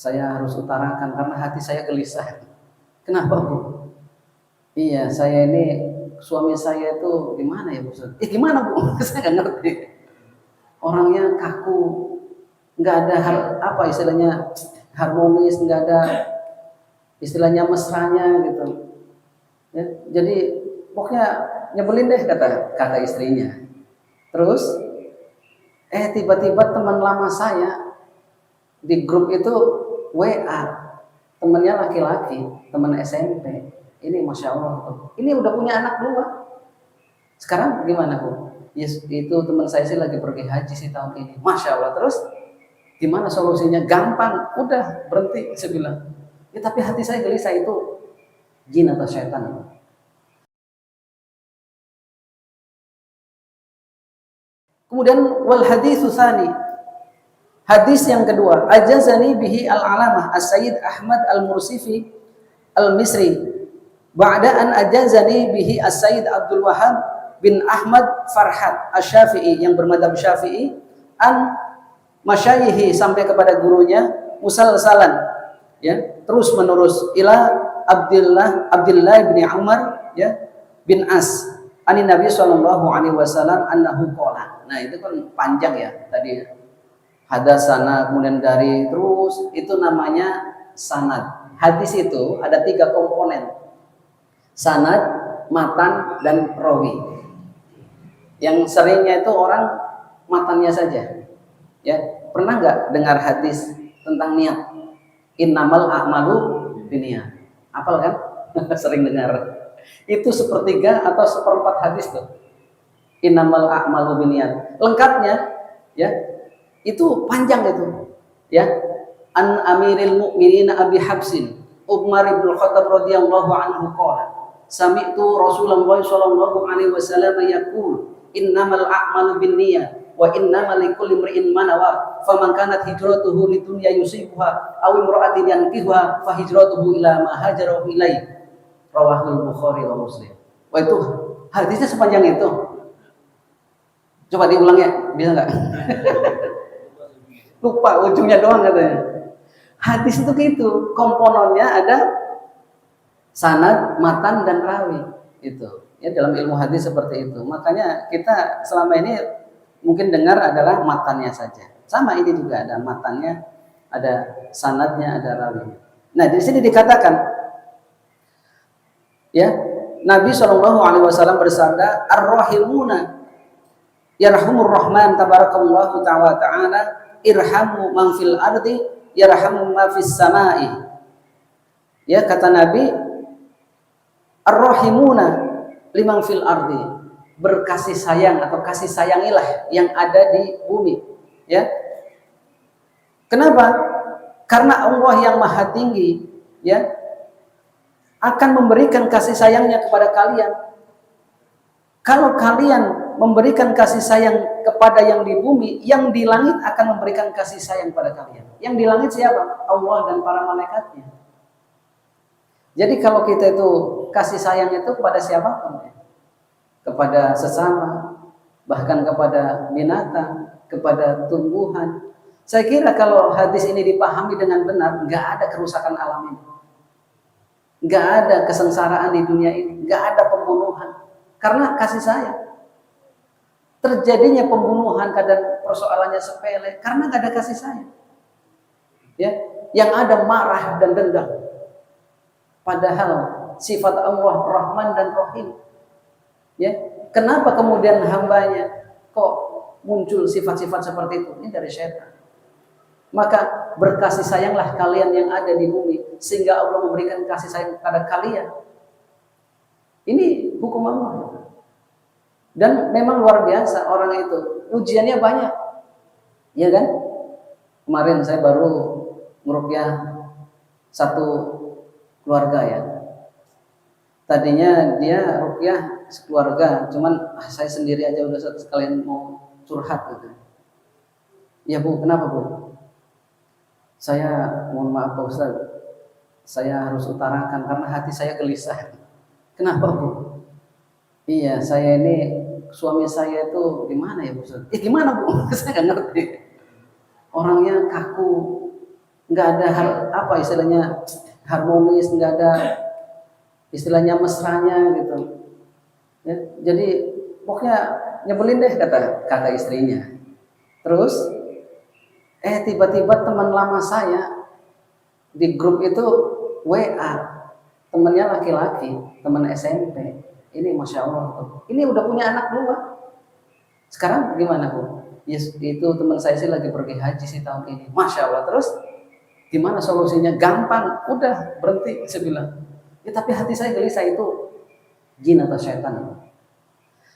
saya harus utarakan karena hati saya gelisah. Kenapa Bu? Iya, saya ini suami saya itu gimana ya Bu? Gimana Bu? Saya nggak ngerti. Orangnya kaku, nggak ada apa istilahnya harmonis, nggak ada istilahnya mesranya gitu. Ya, jadi pokoknya nyebelin deh kata istrinya. Terus tiba-tiba teman lama saya di grup itu WA, temannya laki-laki, teman SMP. Ini masya Allah tuh. Ini udah punya anak 2. Sekarang gimana Bu? Yes, itu teman saya sih lagi pergi haji sih tahun ini. Masya Allah. Terus gimana solusinya? Gampang, udah berhenti. Saya bilang. Ya tapi hati saya gelisah, itu jin atau setan. Kemudian wal hadis tsani. Hadis yang kedua, ajazani bihi al-alamah as-sayyid Ahmad al-Mursifi al-Misri. Ba'da an ajazani bihi as-sayyid Abdul Wahhab bin Ahmad Farhat Asy-Syafi'i yang bermadzhab Syafi'i an masyayikhi sampai kepada gurunya musalsalan, ya, terus menerus ila Abdullah bin Umar, ya, bin As ani Nabi sallallahu alaihi wasallam annahu qala. Nah, itu kan panjang ya tadi. Hadasana, kemudian dari, terus itu namanya sanad. Hadis itu ada 3 komponen. Sanad, matan, dan rawi. Yang seringnya itu orang matannya saja. Ya, pernah nggak dengar hadis tentang niat? Innamal a'malu binniyat. Apal kan? Sering dengar. Itu 1/3 atau 1/4 hadis tuh. Innamal a'malu binniyat. Lengkapnya, ya, itu panjang itu, ya. An Amiril Mukminin Abi Habsin Umar bin Khattab radhiyallahu anhu qala sami'tu Rasulullah sallallahu alaihi wasallam yaqul innamal a'malu binniyat wa innamal likulli imrin ma nawa faman kanat hijratuhu lidunya yusibuha aw imra'atin yankihuha fa hijratuhu ila ma hajara ilaihi rawahul Bukhari wa Muslim. Wah, itu hadisnya sepanjang itu. Coba diulang ya, bisa nggak? Lupa ujungnya doang katanya. Hadis itu gitu, komponennya ada sanad, matan, dan rawi. Itu ya, dalam ilmu hadis seperti itu. Makanya kita selama ini mungkin dengar adalah matannya saja. Sama ini juga ada matannya, ada sanadnya, ada rawinya. Nah, di sini dikatakan, ya, Nabi SAW bersabda, ar-rahimuna yarhamur rahman tabarakallahu ta'ala irhamu man fil ardi yarhamu ma fis samai. Ya, kata Nabi, ar-rahimuna liman fil ardi, berkasih sayang atau kasih sayangilah yang ada di bumi, ya. Kenapa? Karena Allah yang Maha Tinggi, ya, akan memberikan kasih sayangnya kepada kalian. Kalau kalian memberikan kasih sayang kepada yang di bumi, yang di langit akan memberikan kasih sayang pada kalian. Yang di langit siapa? Allah dan para malaikatnya. Jadi kalau kita itu kasih sayang itu kepada siapapun, ya, kepada sesama, bahkan kepada binatang, kepada tumbuhan. Saya kira kalau hadis ini dipahami dengan benar, nggak ada kerusakan alam ini, nggak ada kesengsaraan di dunia ini, nggak ada pembunuhan. Karena kasih sayang. Terjadinya pembunuhan kadang persoalannya sepele karena nggak ada kasih sayang. Ya, yang ada marah dan dendam. Padahal sifat Allah Rahman dan Rahim. Ya, kenapa kemudian hambanya kok muncul sifat-sifat seperti itu? Ini dari syaitan. Maka berkasih sayanglah kalian yang ada di bumi sehingga Allah memberikan kasih sayang kepada kalian. Ini hukum Allah. Dan memang luar biasa orang itu. Ujiannya banyak. Iya kan? Kemarin saya baru meruqyah satu keluarga, ya. Tadinya dia ruqyah sekeluarga, cuman saya sendiri aja udah sekalian mau curhat gitu. Ya Bu, kenapa Bu? Saya mohon maaf Pak Ustaz, saya harus utarakan karena hati saya gelisah. Kenapa Bu? Iya, saya ini suami saya itu gimana ya Bu? Gimana Bu? Saya nggak ngerti. Orangnya kaku, nggak ada apa istilahnya harmonis, nggak ada istilahnya mesranya gitu. Ya, jadi pokoknya nyebelin deh kata istrinya. Terus tiba-tiba teman lama saya di grup itu WA, temennya laki-laki, teman SMP. Ini masya Allah tuh. Ini udah punya anak 2. Sekarang gimana Bu? Yes, itu teman saya sih lagi pergi haji sih tahun ini. Masya Allah. Terus gimana solusinya? Gampang, udah berhenti. Saya bilang. Ya tapi hati saya gelisah, itu jin atau setan.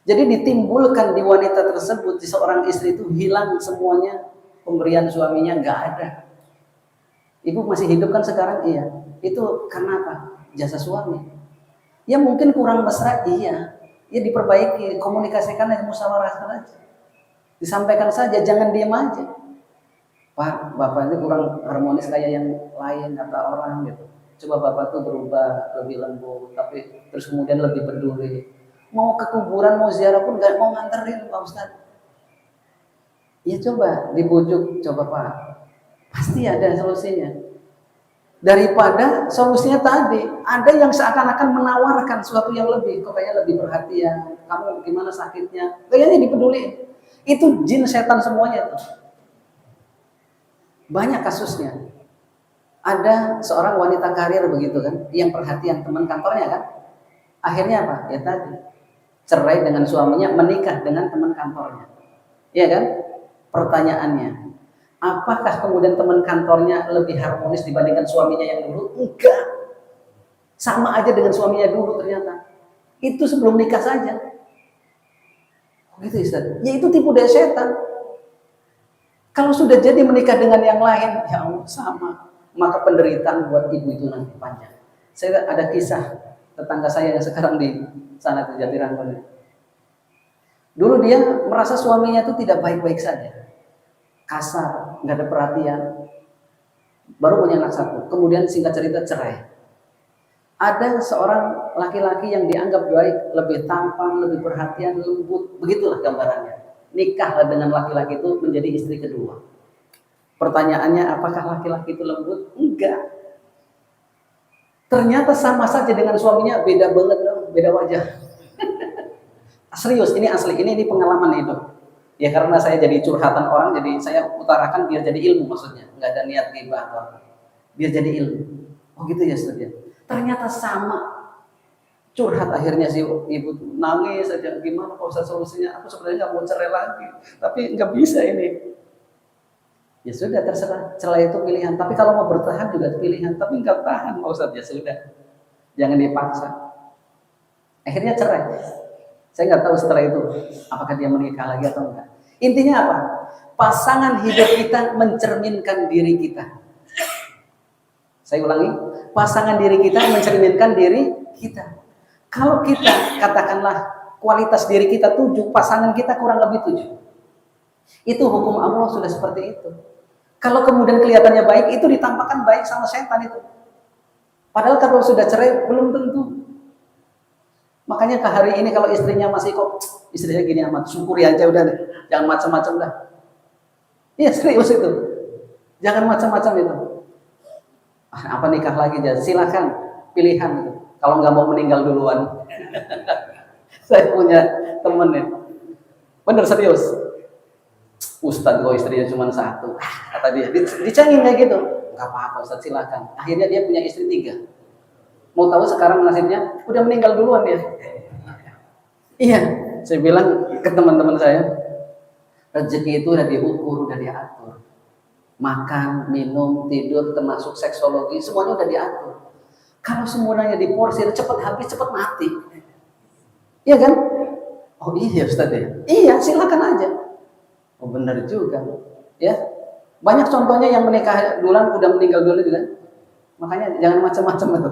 Jadi ditimbulkan di wanita tersebut, di seorang istri itu hilang semuanya pemberian suaminya, nggak ada. Ibu masih hidup kan sekarang? Iya. Itu karena apa? Jasa suami. Ya mungkin kurang mesra, iya. Ya diperbaiki, komunikasikan aja, musyawarahkan aja. Disampaikan saja, jangan diam aja. Pak, Bapak ini kurang harmonis kayak yang lain, kata orang gitu. Coba Bapak tuh berubah, lebih lembut, tapi terus kemudian lebih peduli. Mau ke kuburan, mau ziarah pun gak mau nganterin Pak Ustadz. Ya coba dibujuk, coba Pak. Pasti ada solusinya. Daripada solusinya tadi, ada yang seakan-akan menawarkan sesuatu yang lebih, kok kayaknya lebih perhatian, kamu gimana sakitnya, kayaknya dipeduli. Itu jin setan semuanya itu. Banyak kasusnya. Ada seorang wanita karir begitu kan, yang perhatian teman kantornya kan. Akhirnya apa? Ya tadi, cerai dengan suaminya, menikah dengan teman kantornya. Iya kan? Pertanyaannya, apakah kemudian teman kantornya lebih harmonis dibandingkan suaminya yang dulu? Enggak. Sama aja dengan suaminya dulu ternyata. Itu sebelum nikah saja. Gitu Ustaz. Ya itu tipu daya setan. Kalau sudah jadi menikah dengan yang lain, ya Allah sama. Maka penderitaan buat ibu itu nanti panjang. Saya ada kisah tetangga saya yang sekarang di sana di Jatirangkon. Dulu dia merasa suaminya itu tidak baik-baik saja. Kasar, nggak ada perhatian. Baru punya anak 1. Kemudian singkat cerita cerai. Ada seorang laki-laki yang dianggap baik, lebih tampan, lebih perhatian, lembut. Begitulah gambarannya. Nikahlah dengan laki-laki itu menjadi istri kedua. Pertanyaannya, apakah laki-laki itu lembut? Enggak. Ternyata sama saja dengan suaminya, beda banget dong, beda wajah. Serius, ini asli, ini pengalaman hidup. Ya karena saya jadi curhatan orang, jadi saya utarakan biar jadi ilmu maksudnya. Nggak ada niat ghibah atau apa. Biar jadi ilmu. Oh gitu ya Ustaz ya. Ternyata sama. Curhat akhirnya si ibu nangis saja. Gimana Pak Ustaz solusinya? Aku sebenarnya nggak mau cerai lagi. Tapi nggak bisa ini. Ya sudah terserah, cerai itu pilihan. Tapi kalau mau bertahan juga pilihan. Tapi nggak tahan Pak Ustaz, ya sudah. Jangan dipaksa. Akhirnya cerai. Saya nggak tahu setelah itu apakah dia menikah lagi atau enggak. Intinya apa? Pasangan hidup kita mencerminkan diri kita. Saya ulangi, pasangan diri kita mencerminkan diri kita. Kalau kita katakanlah kualitas diri kita 7, pasangan kita kurang lebih 7. Itu hukum Allah sudah seperti itu. Kalau kemudian kelihatannya baik, itu ditampakkan baik sama setan itu. Padahal kalau sudah cerai belum tentu. Makanya ke hari ini kalau istrinya masih kok istrinya gini amat, syukuri aja udah deh. Jangan macam-macam dah. Iya serius itu. Jangan macam-macam itu. Apa nikah lagi aja? Silakan pilihan itu. Kalau nggak mau meninggal duluan. Saya punya temen ya. Bener serius. Ustadz kok istrinya cuma 1. Kata dia. Dicengin kayak gitu. Nggak apa-apa Ustadz silakan. Akhirnya dia punya istri 3. Mau tahu sekarang nasibnya? Udah meninggal duluan dia. Iya, saya bilang ke teman-teman saya, rezeki itu udah diukur, udah diatur. Makan, minum, tidur, termasuk seksologi, semuanya udah diatur. Kalau semuanya diporsir, cepat habis, cepat mati. Iya kan? Oh iya Ustaz ya? Iya, silakan aja. Oh benar juga. Ya, banyak contohnya yang menikah duluan udah meninggal dulu juga. Makanya jangan macam-macam itu.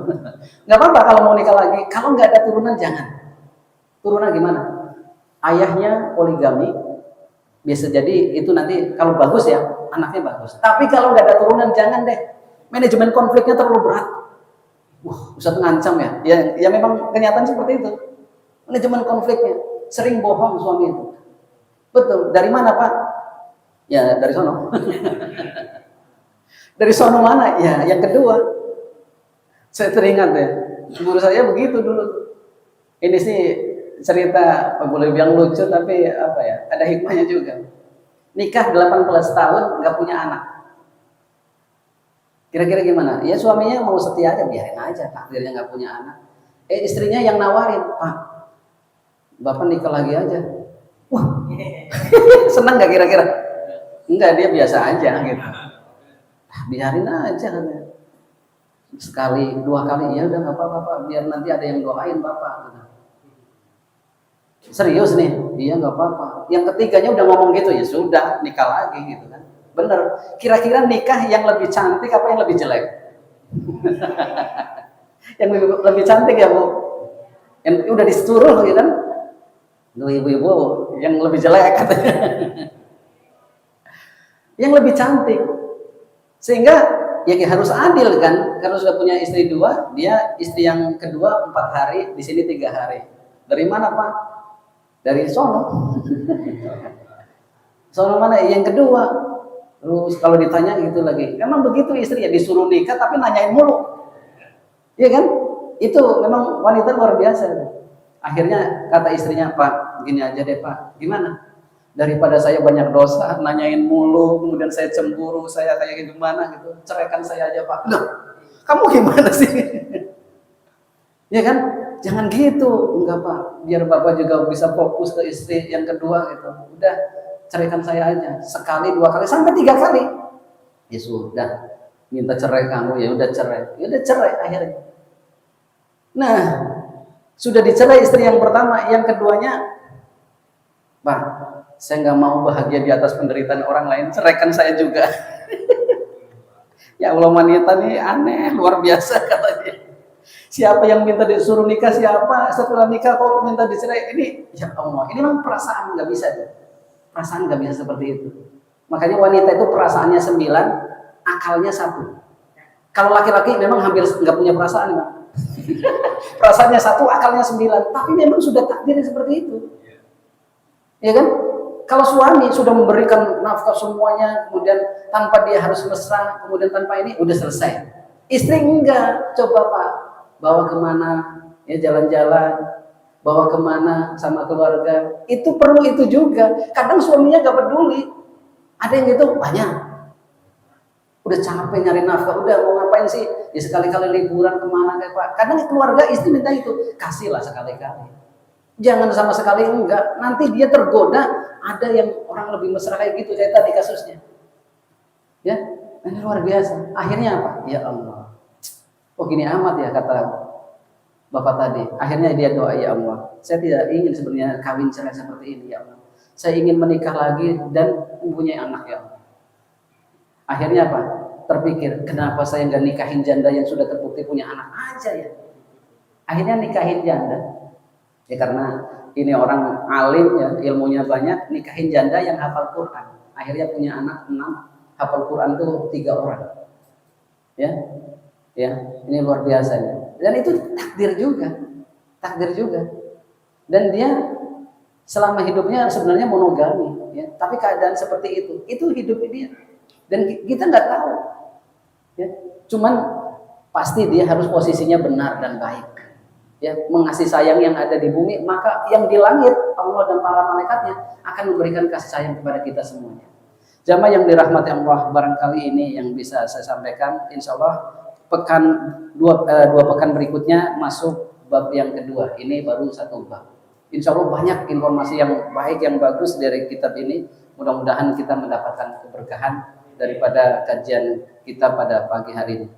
Nggak apa-apa kalau mau nikah lagi. Kalau nggak ada turunan jangan. Turunan gimana? Ayahnya poligami, bisa jadi itu nanti kalau bagus ya anaknya bagus. Tapi kalau nggak ada turunan jangan deh. Manajemen konfliknya terlalu berat. Wah, Ustaz ngancam ya. Ya memang kenyataan seperti itu. Manajemen konfliknya sering bohong suami itu. Betul. Dari mana Pak? Ya dari sono. Dari sono mana? Ya, yang kedua. Saya teringat ya, guru saya begitu dulu. Ini sih cerita boleh bilang lucu tapi apa ya, ada hikmahnya juga. Nikah 18 tahun nggak punya anak. Kira-kira gimana? Ya suaminya mau setia aja, biarin aja, takdirnya nggak punya anak. Istrinya yang nawarin, Pak, Bapak nikah lagi aja. Wah, senang nggak kira-kira? Enggak, dia biasa aja gitu. Biarin aja katanya. Sekali, dua kali, ya udah nggak apa-apa, Pak, biar nanti ada yang doain Bapak. Gitu. Serius nih, iya nggak apa-apa. Yang ketiganya udah ngomong gitu, ya sudah nikah lagi gitu kan. Bener. Kira-kira nikah yang lebih cantik apa yang lebih jelek? Yang lebih cantik ya Bu. Yang udah disuruh gitu kan. Lu ibu-ibu yang lebih jelek katanya. Yang lebih cantik. Sehingga ya harus adil kan. Kalau sudah punya istri 2, dia istri yang kedua 4 hari, di sini 3 hari. Dari mana Pak? Dari sono. Sono mana? Yang kedua. Terus kalau ditanya gitu lagi, memang begitu istri ya, disuruh nikah tapi nanyain mulu. Iya kan? Itu memang wanita luar biasa. Akhirnya kata istrinya, Pak, gini aja deh Pak, gimana? Daripada saya banyak dosa, nanyain mulu, kemudian saya cemburu, saya kayak gimana gitu, ceraikan saya aja Pak. Loh, kamu gimana sih? Ya kan? Jangan gitu, enggak Pak, biar Bapak juga bisa fokus ke istri yang kedua gitu. Udah, ceraikan saya aja, sekali, 2 kali, sampai 3 kali. Ya sudah, minta cerai kamu, ya udah cerai. Ya udah cerai akhirnya. Nah, sudah dicerai istri yang pertama, yang keduanya, Pak, saya nggak mau bahagia di atas penderitaan orang lain, ceraikan saya juga. Ya Allah, wanita nih aneh, luar biasa katanya. Siapa yang minta disuruh nikah, siapa setelah nikah kok minta dicerai? Ini, ya Allah, ini memang perasaan nggak bisa deh. Perasaan nggak bisa seperti itu. Makanya wanita itu perasaannya 9, akalnya 1. Kalau laki-laki memang hampir nggak punya perasaan, Pak. Perasaannya 1, akalnya 9. Tapi memang sudah takdirnya seperti itu. Ya kan? Kalau suami sudah memberikan nafkah semuanya, kemudian tanpa dia harus mesra, kemudian tanpa ini, udah selesai. Istri enggak, coba Pak, bawa kemana, ya jalan-jalan, bawa kemana sama keluarga, itu perlu itu juga. Kadang suaminya gak peduli, ada yang gitu banyak, udah capek nyari nafkah, udah mau ngapain sih, ya sekali-kali liburan kemana kayak Pak. Kadang keluarga istri minta itu, kasihlah sekali-kali, jangan sama sekali enggak, nanti dia tergoda. Ada yang orang lebih mesra kayak gitu, saya tadi kasusnya ya, ini luar biasa. Akhirnya apa? Ya Allah, oh gini amat ya kata Bapak tadi. Akhirnya dia doa, ya Allah, saya tidak ingin sebenarnya kawin cerai seperti ini ya Allah. Saya ingin menikah lagi dan mempunyai anak ya Allah. Akhirnya apa? Terpikir, kenapa saya nggak nikahin janda yang sudah terbukti punya anak aja ya? Akhirnya nikahin janda. Ya karena ini orang alim ya, ilmunya banyak, nikahin janda yang hafal Quran. Akhirnya punya anak 6, hafal Quran tuh 3 orang. Ya. Ya, ini luar biasa ya. Dan itu takdir juga. Dan dia selama hidupnya sebenarnya monogami, ya. Tapi keadaan seperti itu hidup dia. Dan kita nggak tahu, ya. Cuman pasti dia harus posisinya benar dan baik, ya, mengasihi sayang yang ada di bumi, maka yang di langit Allah dan para malaikatnya akan memberikan kasih sayang kepada kita semuanya. Jamaah yang dirahmati Allah, barangkali ini yang bisa saya sampaikan. Insya Allah dua pekan berikutnya masuk bab yang kedua. Ini baru 1 bab. Insya Allah banyak informasi yang baik, yang bagus dari kitab ini. Mudah-mudahan kita mendapatkan keberkahan daripada kajian kita pada pagi hari ini.